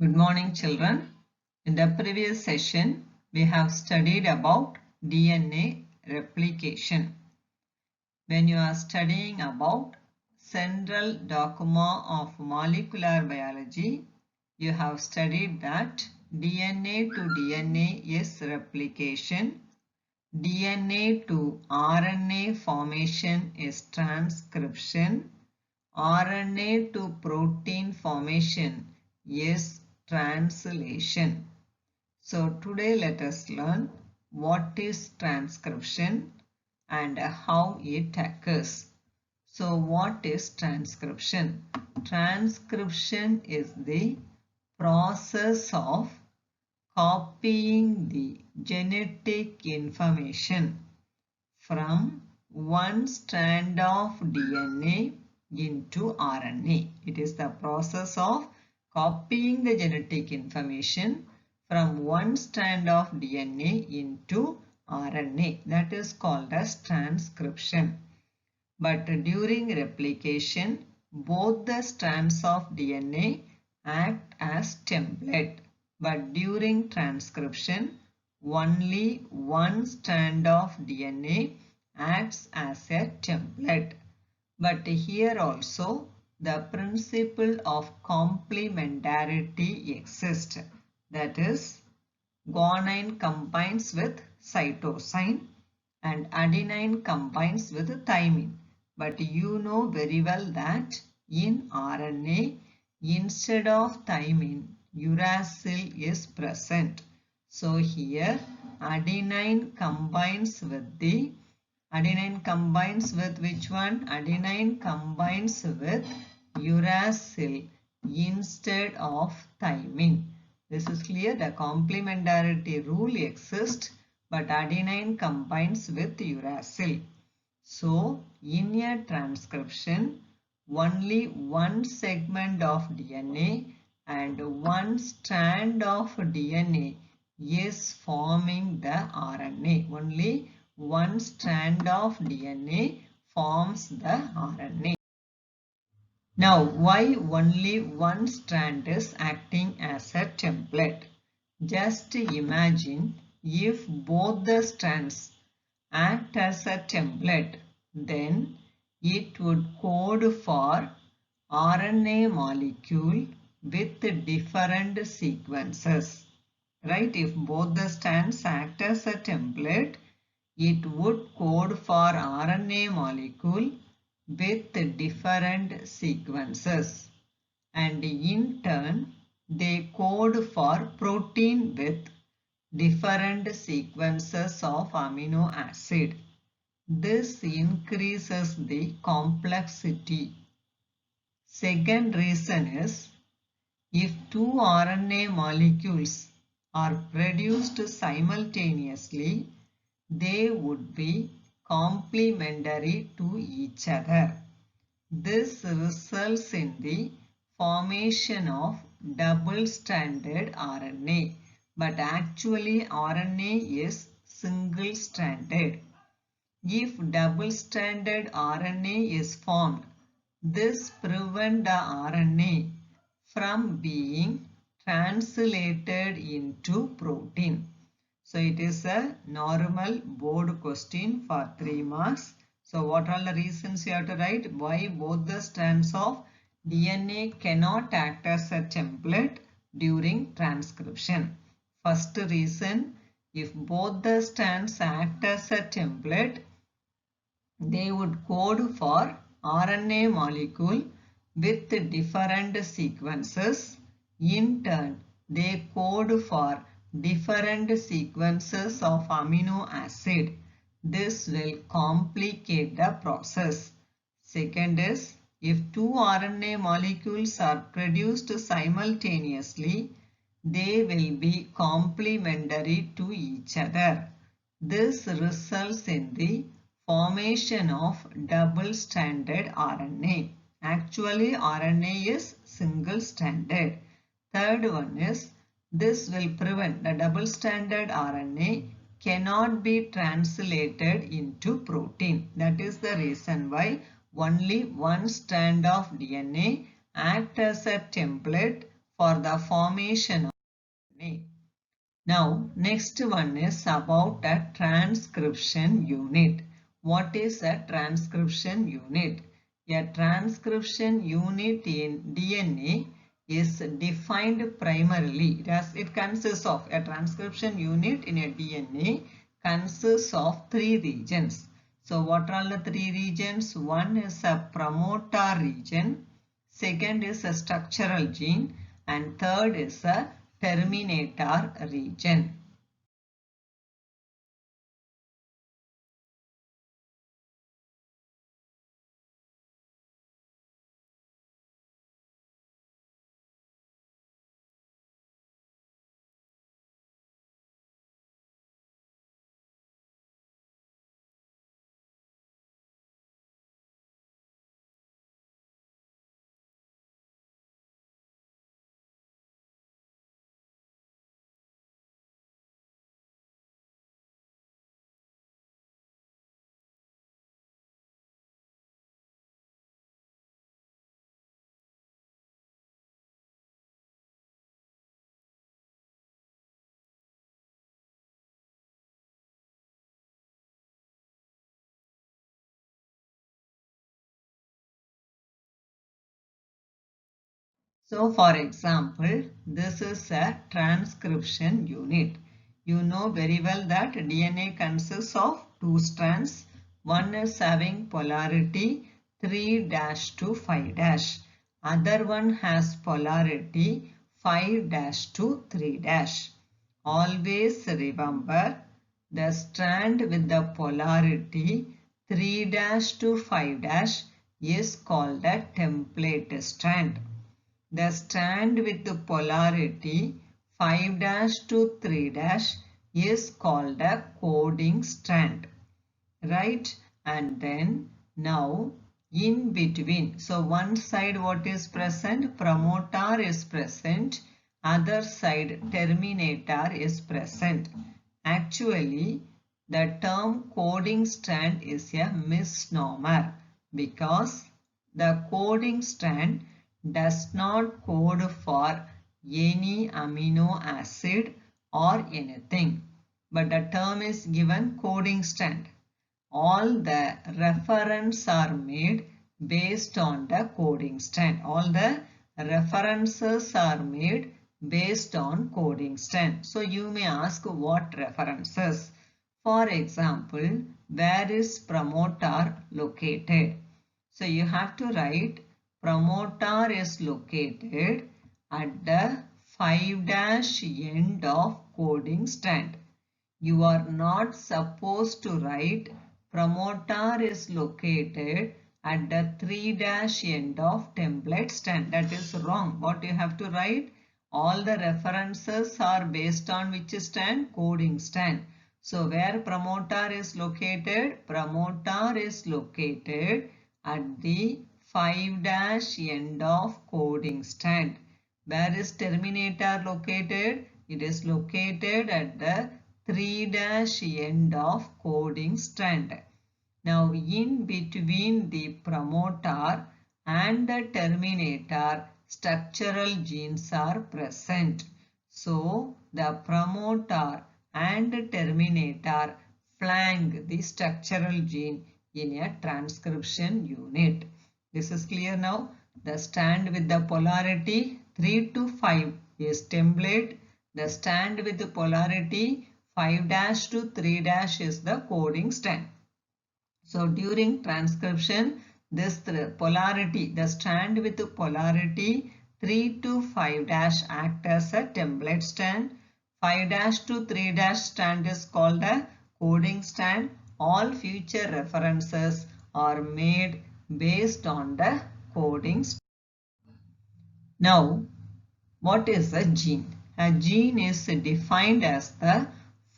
Good morning, children. In the previous session, we have studied about DNA replication. When you are studying about central dogma of molecular biology, you have studied that DNA to DNA is replication, DNA to RNA formation is transcription, RNA to protein formation is translation. So today let us learn what is transcription and how it occurs. So what is transcription? Transcription is the process of copying the genetic information from one strand of DNA into RNA. It is the process of copying the genetic information from one strand of DNA into RNA. That is called as transcription. But during replication, both the strands of DNA act as template. But during transcription, only one strand of DNA acts as a template. But here also the principle of complementarity exists. That is, guanine combines with cytosine and adenine combines with thymine. But you know very well that in RNA, instead of thymine, uracil is present. So here adenine combines with which one? Adenine combines with uracil instead of thymine. This is clear. The complementarity rule exists, but adenine combines with uracil. So in a transcription, only one segment of DNA and one strand of DNA is forming the RNA. Only one strand of DNA forms the RNA. Now, why only one strand is acting as a template? Just imagine if both the strands act as a template, then it would code for RNA molecule with different sequences. Right? If both the strands act as a template, it would code for RNA molecule with different sequences, and in turn they code for protein with different sequences of amino acid. This increases the complexity. Second reason is, if two RNA molecules are produced simultaneously, they would be complementary to each other. This results in the formation of double-stranded RNA, but actually RNA is single-stranded. If double-stranded RNA is formed, this prevents the RNA from being translated into protein. So it is a normal board question for 3 marks. So what are the reasons you have to write? Why both the strands of DNA cannot act as a template during transcription. First reason, if both the strands act as a template, they would code for RNA molecule with different sequences. In turn, they code for different sequences of amino acid. This will complicate the process. Second is, if two RNA molecules are produced simultaneously, they will be complementary to each other. This results in the formation of double-stranded RNA. Actually, RNA is single-stranded. Third one is, this will prevent the double-stranded RNA cannot be translated into protein. That is the reason why only one strand of DNA acts as a template for the formation of DNA. Now, next one is about a transcription unit. What is a transcription unit? A transcription unit in DNA is defined primarily. It consists of a transcription unit in a DNA consists of three regions. So, what are the three regions? One is a promoter region, second is a structural gene, and third is a terminator region. So, for example, this is a transcription unit. You know very well that DNA consists of two strands. One is having polarity 3' to 5'. Other one has polarity 5' to 3'. Always remember the strand with the polarity 3' to 5' is called a template strand. The strand with the polarity 5' to 3' is called a coding strand, right? And then now in between, so one side what is present? Promoter is present, other side terminator is present. Actually, the term coding strand is a misnomer because the coding strand does not code for any amino acid or anything, but the term is given coding strand. All the references are made based on the coding strand. All the references are made based on coding strand. So you may ask what references? For example, where is promoter located? So you have to write promoter is located at the 5' end of coding strand. You are not supposed to write promoter is located at the 3' end of template strand. That is wrong. What you have to write? All the references are based on which strand? Coding strand. So where promoter is located? Promoter is located at the 5' end of coding strand. Where is terminator located? It is located at the 3' end of coding strand. Now in between the promoter and the terminator, structural genes are present. So the promoter and terminator flank the structural gene in a transcription unit. This is clear now. The strand with the polarity 3 to 5 is template. The strand with the polarity 5' to 3' is the coding strand. So during transcription, this polarity, the strand with the polarity 3 to 5' act as a template strand. 5' to 3' strand is called a coding strand. All future references are made based on the coding strand. Now, what is a gene? A gene is defined as the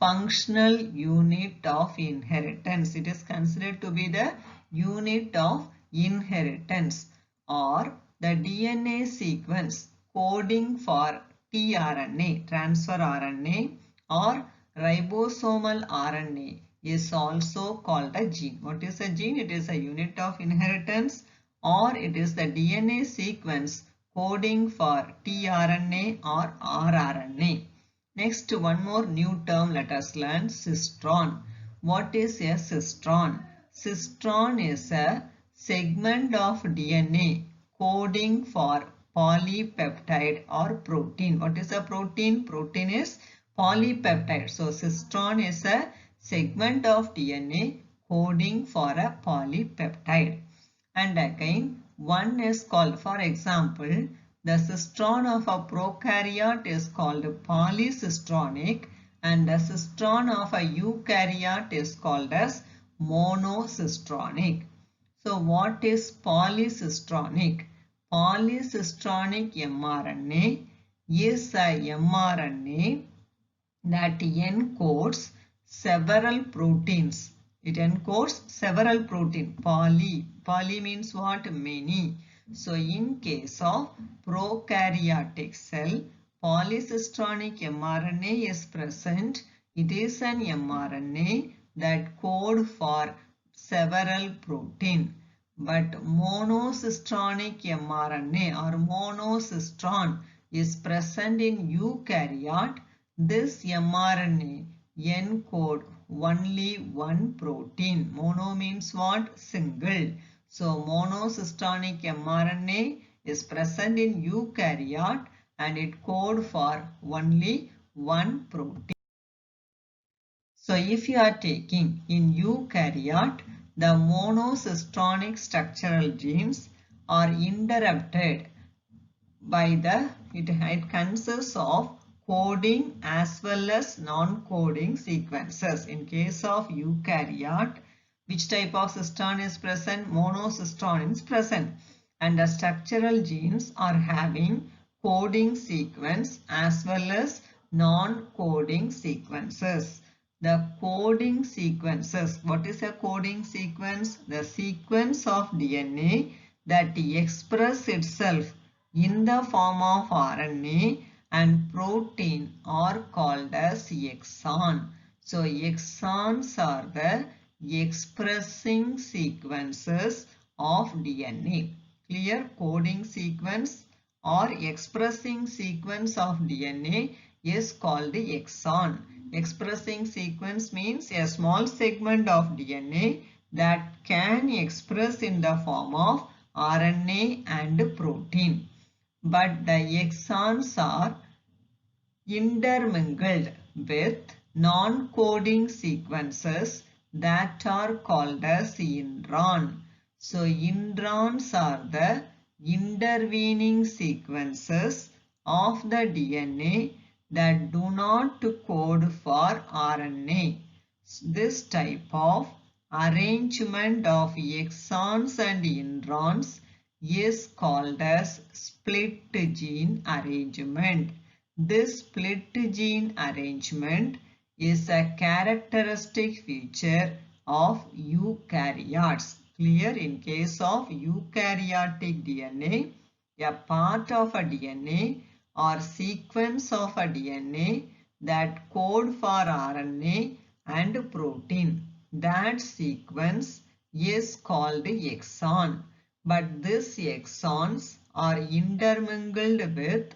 functional unit of inheritance. It is considered to be the unit of inheritance or the DNA sequence coding for tRNA, transfer RNA or ribosomal RNA is also called a gene. What is a gene? It is a unit of inheritance or it is the DNA sequence coding for tRNA or rRNA. Next, one more new term let us learn, cistron. What is a cistron? Cistron is a segment of DNA coding for polypeptide or protein. What is a protein? Protein is polypeptide. So, cistron is a segment of DNA coding for a polypeptide. And again, one is called, for example, the cistron of a prokaryote is called polycistronic and the cistron of a eukaryote is called as monocistronic. So what is polycistronic? Polycistronic mRNA is a mRNA that encodes several proteins. It encodes several proteins. Poly means what? Many. So in case of prokaryotic cell, polycistronic mRNA is present. It is an mRNA that code for several protein. But monocistronic mRNA or monocistron is present in eukaryote. This mRNA encode only one protein. Mono means what? Single. So monocistronic mRNA is present in eukaryote and it code for only one protein. So if you are taking in eukaryote, the monocistronic structural genes are interrupted by it consists of coding as well as non-coding sequences. In case of eukaryote, which type of cistron is present? Monocistron is present. And the structural genes are having coding sequence as well as non-coding sequences. The coding sequences, what is a coding sequence? The sequence of DNA that express itself in the form of RNA and protein are called as exon. So exons are the expressing sequences of DNA. Clear? Coding sequence or expressing sequence of DNA is called the exon. Expressing sequence means a small segment of DNA that can express in the form of RNA and protein. But the exons are intermingled with non-coding sequences that are called as intron. So introns are the intervening sequences of the DNA that do not code for RNA. This type of arrangement of exons and introns is called as split gene arrangement. This split gene arrangement is a characteristic feature of eukaryotes. Clear? In case of eukaryotic DNA, a part of a DNA or sequence of a DNA that code for RNA and protein. That sequence is called exon. But these exons are intermingled with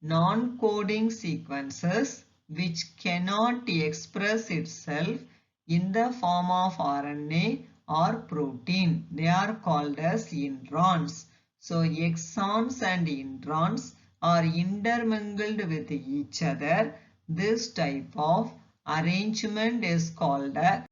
non-coding sequences which cannot express itself in the form of RNA or protein. They are called as introns. So exons and introns are intermingled with each other. This type of arrangement is called a